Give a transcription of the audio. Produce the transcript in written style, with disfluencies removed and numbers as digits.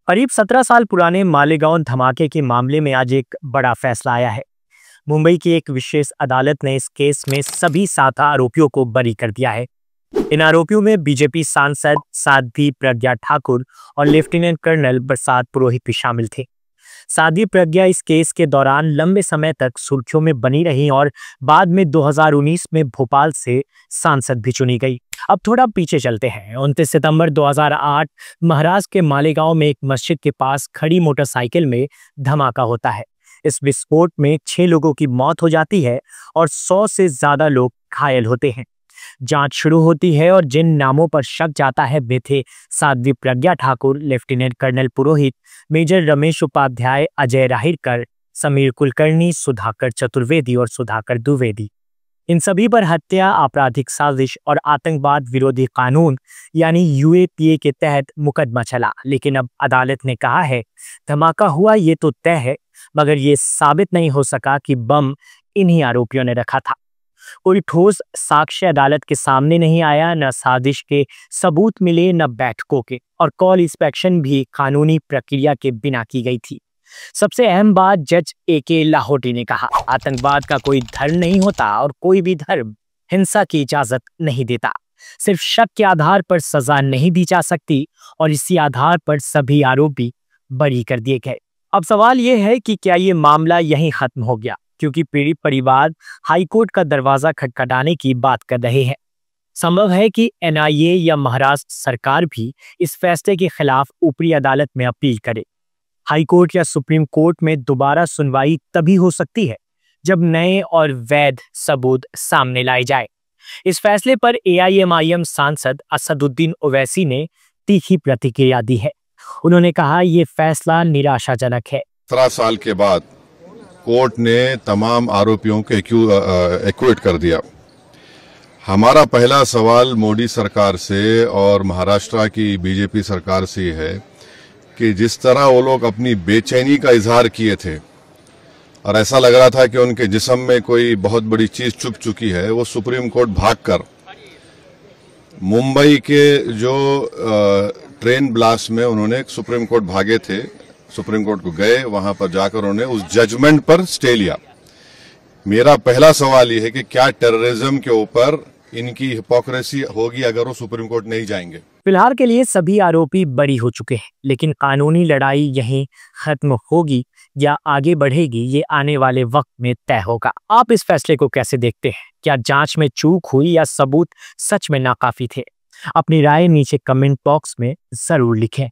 करीब 17 साल पुराने मालेगांव धमाके के मामले में आज एक बड़ा फैसला आया है। मुंबई की एक विशेष अदालत ने इस केस में सभी 7 आरोपियों को बरी कर दिया है। इन आरोपियों में बीजेपी सांसद साध्वी प्रज्ञा ठाकुर और लेफ्टिनेंट कर्नल बरसात पुरोहित भी शामिल थे। साध्वी प्रज्ञा इस केस के दौरान लंबे समय तक सुर्खियों में बनी रही और बाद में 2019 में भोपाल से सांसद भी चुनी गई। अब थोड़ा पीछे चलते हैं। 29 सितंबर 2008 महाराष्ट्र के मालेगांव में एक मस्जिद के पास खड़ी मोटरसाइकिल में धमाका होता है। इस विस्फोट में 6 लोगों की मौत हो जाती है और 100 से ज्यादा लोग घायल होते हैं। जांच शुरू होती है और जिन नामों पर शक जाता है वे थे साध्वी प्रज्ञा ठाकुर, लेफ्टिनेंट कर्नल पुरोहित, मेजर रमेश उपाध्याय, अजय राहिरकर, समीर कुलकर्णी, सुधाकर चतुर्वेदी और सुधाकर द्विवेदी। इन सभी पर हत्या, आपराधिक साजिश और आतंकवाद विरोधी कानून यानी यूएपीए के तहत मुकदमा चला। लेकिन अब अदालत ने कहा है धमाका हुआ ये तो तय है, मगर ये साबित नहीं हो सका कि बम इन्हीं आरोपियों ने रखा था। कोई ठोस साक्ष्य अदालत के सामने नहीं आया, न साजिश के सबूत मिले, न बैठकों के, और कॉल इंस्पेक्शन भी कानूनी प्रक्रिया के बिना की गई थी। सबसे अहम बात, जज AK लाहौटी ने कहा, आतंकवाद का कोई धर्म नहीं होता और कोई भी धर्म हिंसा की इजाजत नहीं देता। सिर्फ शक के आधार पर सजा नहीं दी जा सकती और इसी आधार पर सभी आरोपी बरी कर दिए गए। अब सवाल यह है कि क्या ये मामला यहीं खत्म हो गया, क्योंकि पीड़ित परिवार हाईकोर्ट का दरवाजा खटखटाने की बात कर रहे हैं। संभव है कि NIA या महाराष्ट्र सरकार भी इस फैसले के खिलाफ ऊपरी अदालत में अपील करे। हाईकोर्ट या सुप्रीम कोर्ट में दोबारा सुनवाई तभी हो सकती है जब नए और वैध सबूत सामने लाए जाए। इस फैसले पर AIMIM सांसद असदुद्दीन ओवैसी ने तीखी प्रतिक्रिया दी है। उन्होंने कहा यह फैसला निराशाजनक है। 17 साल के बाद कोर्ट ने तमाम आरोपियों को एक्विट कर दिया। हमारा पहला सवाल मोदी सरकार से और महाराष्ट्र की बीजेपी सरकार से है कि जिस तरह वो लोग अपनी बेचैनी का इजहार किए थे और ऐसा लग रहा था कि उनके जिस्म में कोई बहुत बड़ी चीज छुप चुकी है, वो सुप्रीम कोर्ट भागकर मुंबई के जो ट्रेन ब्लास्ट में उन्होंने सुप्रीम कोर्ट भागे थे, सुप्रीम कोर्ट को गए, वहां पर जाकर उन्होंने उस जजमेंट पर स्टे लिया। मेरा पहला सवाल यह है कि क्या टेररिज्म के ऊपर इनकी हिपोक्रेसी होगी अगर वो सुप्रीम कोर्ट नहीं जाएंगे। फिलहाल के लिए सभी आरोपी बरी हो चुके हैं, लेकिन कानूनी लड़ाई यहीं खत्म होगी या आगे बढ़ेगी ये आने वाले वक्त में तय होगा। आप इस फैसले को कैसे देखते हैं? क्या जांच में चूक हुई या सबूत सच में नाकाफी थे? अपनी राय नीचे कमेंट बॉक्स में जरूर लिखें।